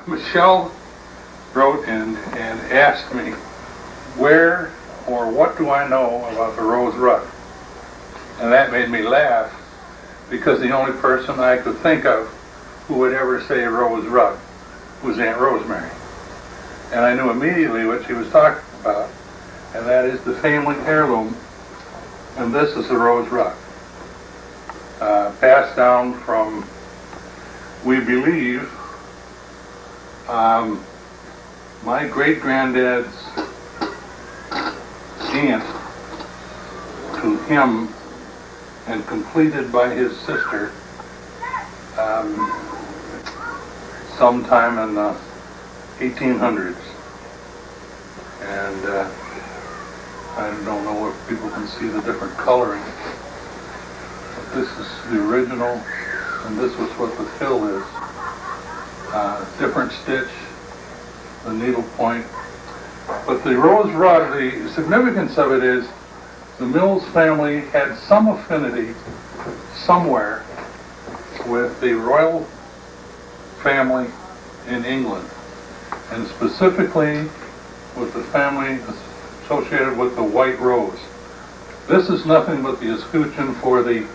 Michelle wrote and asked me where or what do I know about the rose rug. And that made me laugh because the only person I could think of who would ever say rose rug was Aunt Rosemary. And I knew immediately what she was talking about, and that is the family heirloom, and this is the rose rug. Passed down from, we believe, my great-granddad's aunt to him and completed by his sister sometime in the 1800s. And I don't know if people can see the different coloring. But this is the original, and this was what the fill is. Different stitch, the needle point. But the rose rug, the significance of it is the Mills family had some affinity somewhere with the royal family in England, and specifically with the family associated with the white rose. This is nothing but the escutcheon for the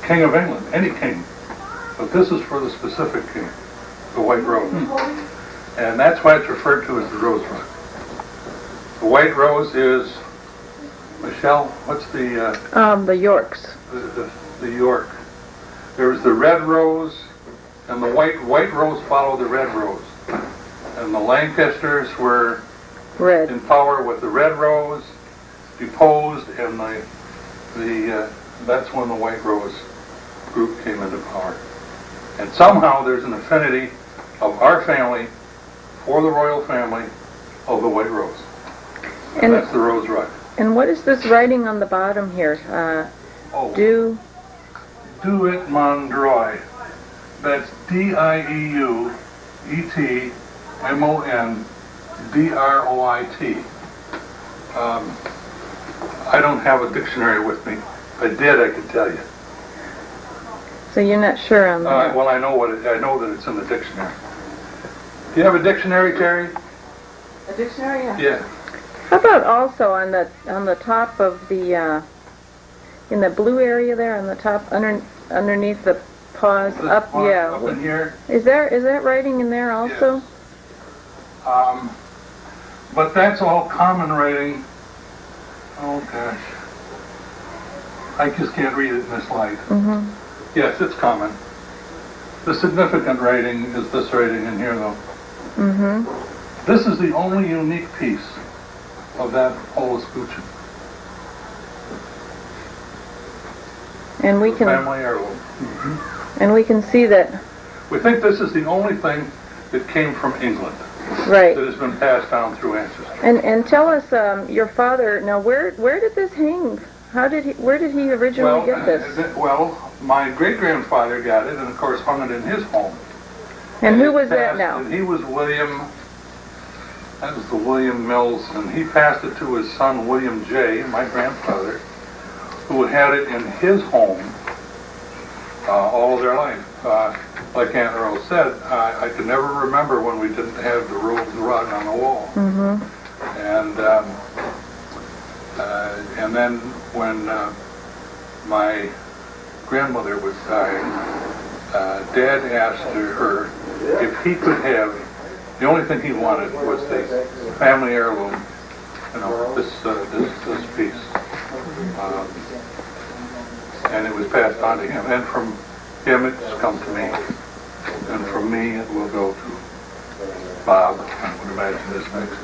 King of England, any king. But this is for the specific king, the white rose. And that's why it's referred to as the rose rug. The white rose is, Michelle, what's the Yorks. The York. There's the red rose, and the white rose followed the red rose. And the Lancasters were red in power with the red rose, deposed, and that's when the white rose group came into power. And somehow there's an affinity of our family for the royal family of the white rose. And that's the rose rug. And what is this writing on the bottom here? Do it Mondroy. That's DIEUETMONDROIT. I don't have a dictionary with me. If I did, I could tell you. So you're not sure on that? Well, I know that it's in the dictionary. Do you have a dictionary, Terry? A dictionary? Yeah. How about also on the top of the in the blue area there on the top underneath the paws up? Yeah. Up in here. Is that writing in there also? Yes. But that's all common writing. Oh gosh. I just can't read it in this light. Mm-hmm. Yes, it's common. The significant writing is this writing in here, though. Mm-hmm. This is the only unique piece of that whole escutcheon. And we can family heirloom. Mm-hmm. And we can see that. We think this is the only thing that came from England. Right. That has been passed down through ancestry. And tell us, your father. Now, where did this hang? Where did he originally get this? Well, my great-grandfather got it, and of course hung it in his home. And who was that now? And he was William. That was the William Mills, and he passed it to his son William J., my grandfather, who had it in his home all of their life. Like Aunt Rose said, I could never remember when we didn't have the rose rug on the wall. Mm-hmm. And then when my grandmother was dying, Dad asked her if he could have, the only thing he wanted was the family heirloom, this piece. And it was passed on to him. And from him it's come to me. And from me it will go to Bob, I would imagine this next.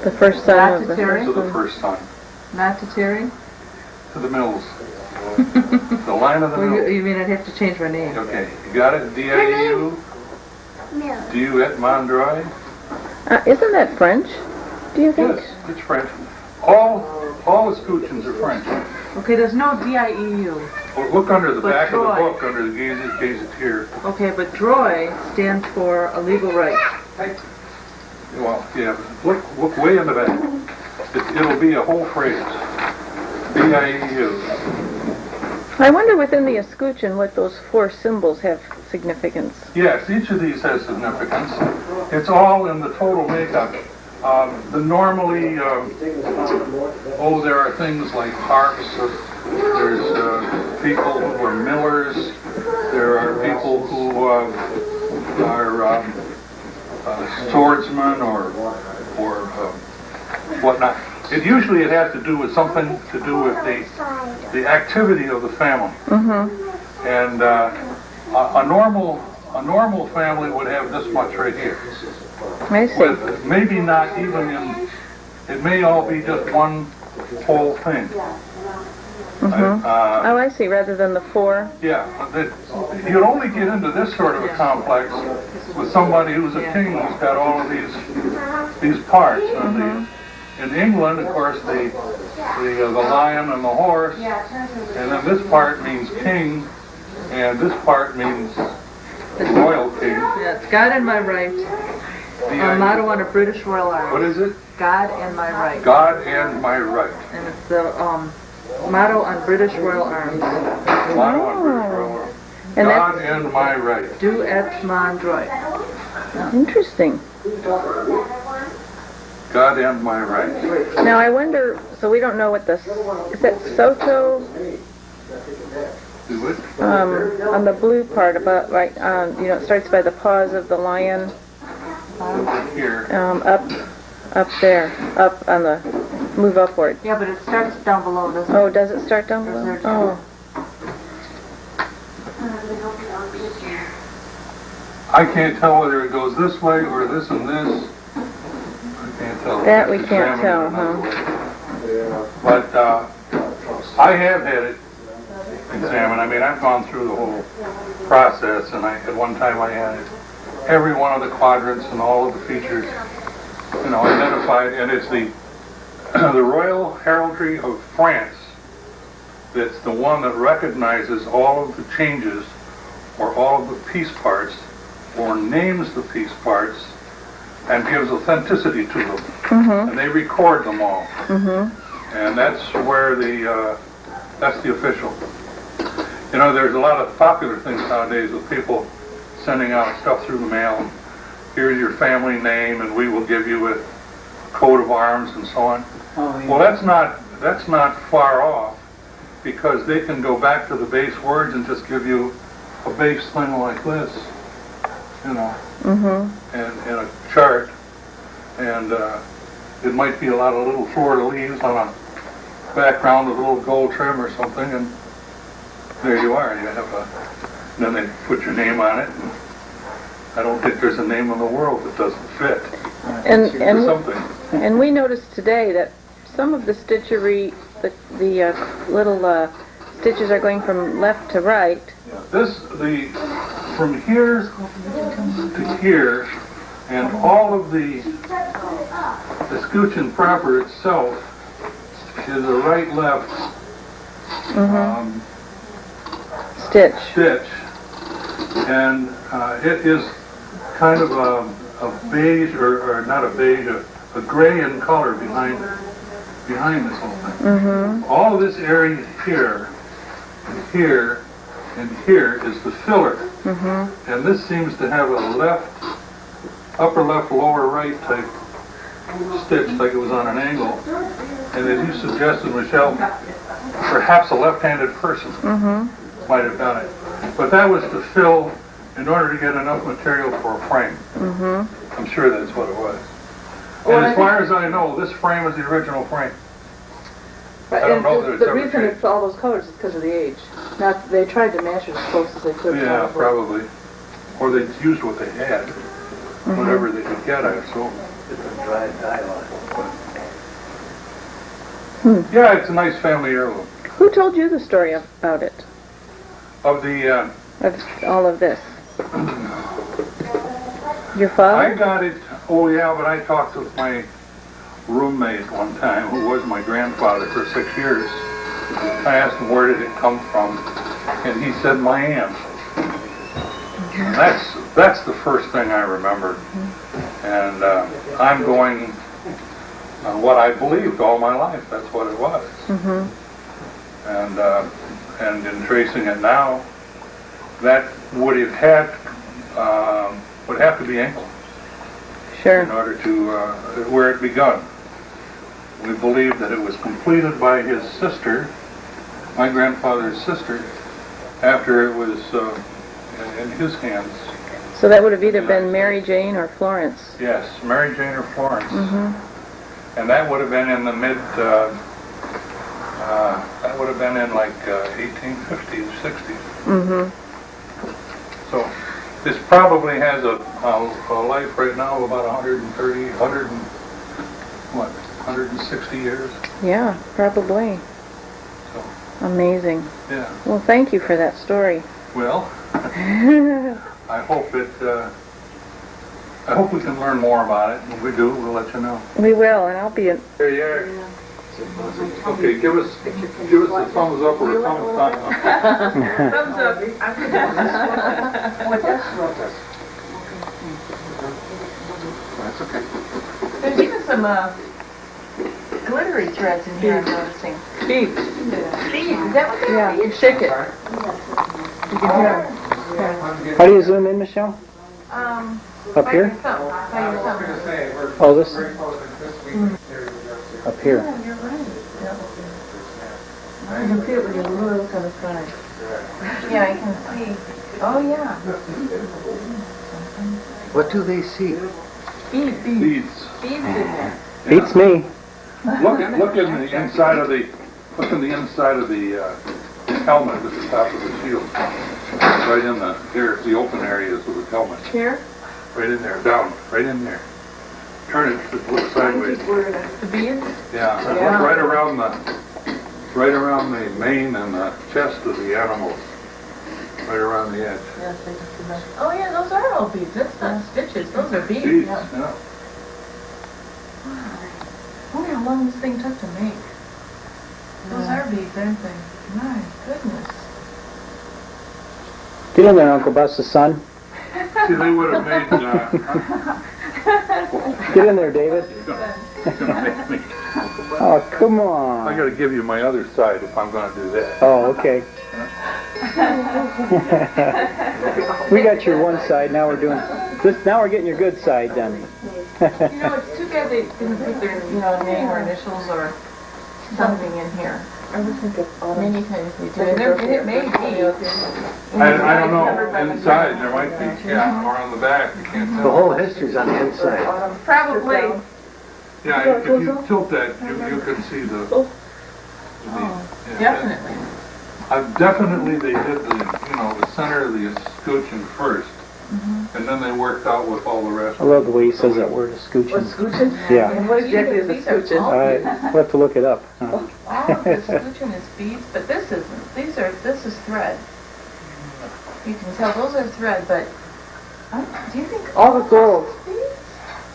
The first son Not of to the Terri? So the first son. Not to Terri? To the Mills. The line of the Mills. You mean I'd have to change my name? Okay, you got it? D-I-E-U? No. Do you at Mondroy? Isn't that French? Do you think? Yes, it's French. All escutcheons are French. Okay, there's no D-I-E-U. Well, look under the But back Droy. of the book, under the gazetteer. Okay, but Droy stands for a legal right. Well, yeah, look way in the back. It'll be a whole phrase. D-I-E-U. I wonder within the escutcheon what those 4 symbols have significance. Yes, each of these has significance. It's all in the total makeup. Normally, there are things like harps. There's people who are millers. There are people who are swordsmen or whatnot. It has to do with something to do with the activity of the family. And a normal family would have this much right here. I see. With maybe not even it may all be just one whole thing. Oh, I see, rather than the 4. Yeah, you'd only get into this sort of a complex with somebody who's a king who's got all of these parts. In England, of course, the lion and the horse, and then this part means king, and this part means royal king. Yeah, it's God and my right. A motto on a British Royal Arms. What is it? God and my right. God and my right. And it's the motto on British Royal Arms. Motto on British Royal Arms. And God and my right. Do et mon droit. Interesting. God and my right. Now I wonder, so we don't know what is that Soto? Do it. On the blue part, about right, it starts by the paws of the lion. Here. Up there, up on the, move upward. Yeah, but it starts down below, doesn't it? Oh, does it start down below? Oh. I can't tell whether it goes this way or this and this. I can't tell. That we can't tell, huh? But I have had it examined. I mean, I've gone through the whole process, and at one time I had every one of the quadrants and all of the features, identified, and it's the Royal Heraldry of France that's the one that recognizes all of the changes or all of the piece parts or names the piece parts and gives authenticity to them. And they record them all. And that's where that's the official. There's a lot of popular things nowadays with people sending out stuff through the mail. Here's your family name, and we will give you a coat of arms and so on. Oh, yeah. Well, that's not far off, because they can go back to the base words and just give you a base thing like this, and a chart, and it might be a lot of little fleur-de-lis on a background with a little gold trim or something, and there you are. You have then they put your name on it. And I don't think there's a name in the world that doesn't fit. And we noticed today that some of the stitchery, the little stitches are going from left to right. From here to here, and all of the escutcheon proper itself is a right-left stitch, and it is kind of a beige, or not a beige, a gray in color behind this whole thing. All of this area here, and here, and here is the filler. And this seems to have a upper left, lower right type stitch, like it was on an angle. And as you suggested, Michelle, perhaps a left-handed person might have done it. But that was to fill in order to get enough material for a frame. I'm sure that's what it was. And as far as I know, this frame is the original frame. Right, I don't know that it's the ever reason changed. it's all those colors is because of the age. Not they tried to match it as close as they could. Yeah, probably. Or they used what they had, whatever they could get, I assume. It's a dry dye line. Yeah, it's a nice family heirloom. Who told you the story about it? Of the, Of all of this? Your I father? got it, oh yeah, but I talked with my roommate one time, who was my grandfather for 6 years. I asked him where did it come from, and he said my aunt. And that's the first thing I remembered. And I'm going on what I believed all my life. That's what it was. And And in tracing it now, that would have to be England Sure. in order to where it begun. We believe that it was completed by his sister, my grandfather's sister, after it was in his hands. So that would have either been Mary Jane or Florence. Yes, Mary Jane or Florence. Mm-hmm. And that would have been in the that would have been in like 1850s, 60s. Mm-hmm. So this probably has a life right now of about 160 years. Yeah, probably. So, Amazing. yeah. Well, thank you for that story. Well, I hope we can learn more about it. When we do, we'll let you know. We will, and I'll be in. There you are. Okay, give us the thumbs up or a thumbs down. Thumbs up. That's okay. There's even some glittery threads in here, I'm noticing. Beads. Beads, is that what they're? Yeah, you shake it. You can hear. How do you zoom in, Michelle? Up here? By your thumb. Oh, this? Up here. Yeah, you're right. I can see it when you look on the side. Yeah, I can see. Oh, yeah. What do they see? Beads. Beads. Beads in there. Beats me. Look in the inside of the helmet at the top of the shield. Right in the open areas of the helmet. Here? Right in there, down, right in there. Turn it to look sideways. The beads? Yeah, and look right around the mane and the chest of the animal. Right around the edge. Oh, yeah, those are all beads. That's not stitches. Those are beads. Beads, Yeah. yeah. I wonder how long this thing took to make. Those are beads, aren't they? My goodness. Get in there, Uncle Bus, the son. See, they would have made, Get in there, David. you're gonna make me. Oh, come I on. gotta give you my other side if I'm gonna do that. Oh, okay. We got your one side. Now we're doing this. Now we're getting your good side done. You know, it's too bad they didn't put their, name or initials or something in here. Many times they do. And it may be. I don't know, inside there might be, yeah, or on the back, you can't The tell. whole history's on the inside. Probably. Yeah, if you tilt that, you can see the yeah. Definitely. Definitely they did the center of the escutcheon first, and then they worked out with all the rest. I love the way he says that word, escutcheon. Yeah. What exactly is escutcheon? We'll have to look it up. All of the escutcheon is beads, but this isn't. This is thread. You can tell those are thread, but do you think All the gold. beads?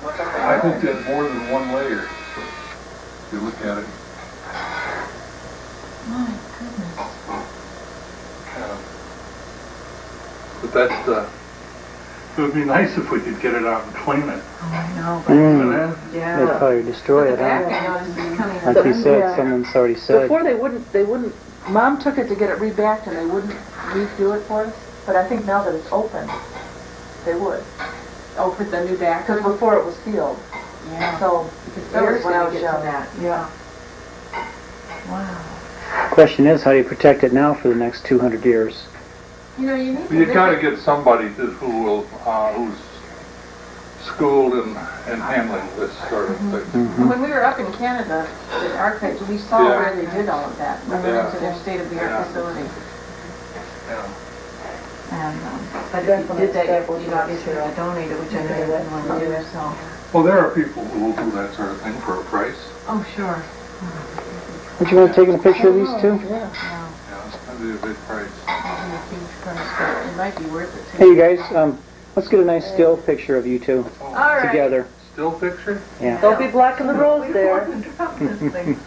I think there's more than one layer, if you look at it. My goodness. But that's it would be nice if we could get it out and clean it. Oh, I know. And then, They'll probably destroy it, Back, huh? I noticed it's coming Like you said, someone's already said. Before they wouldn't, Mom took it to get it rebacked and they wouldn't redo it for us, but I think now that it's open, they would. Oh, for the new back? Because before it was sealed, Yeah. so, Because that was Sears when I gonna was get to young. that. Yeah. Wow. Question is, how do you protect it now for the next 200 years? You need to you gotta get somebody who's schooled in handling this sort of thing. When we were up in Canada, the archives, we saw Yeah. where they did all of that. We went Yeah. into their state-of-the-art Yeah. facility. Yeah. And, but if you did that, you obviously had to donate it, which I know you wouldn't want to do, so. Well, there are people who will do that sort of thing for a price. Oh, sure. Would you want to take a picture of these two? Yeah. Yeah, that'd be a big price. That'd be a huge price, but it might be worth it Hey, too. you guys, let's get a nice still picture of you two All right. together. Still picture? Yeah. don't be blocking the roads there. This thing.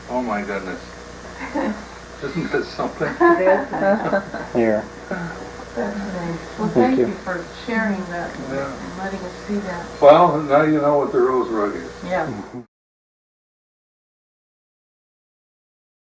Oh my goodness. Isn't this something? Here. That's nice. Well, Thank thank you. you for sharing that Yeah. and letting us see that. Well, now you know what the rose rug is. Yeah.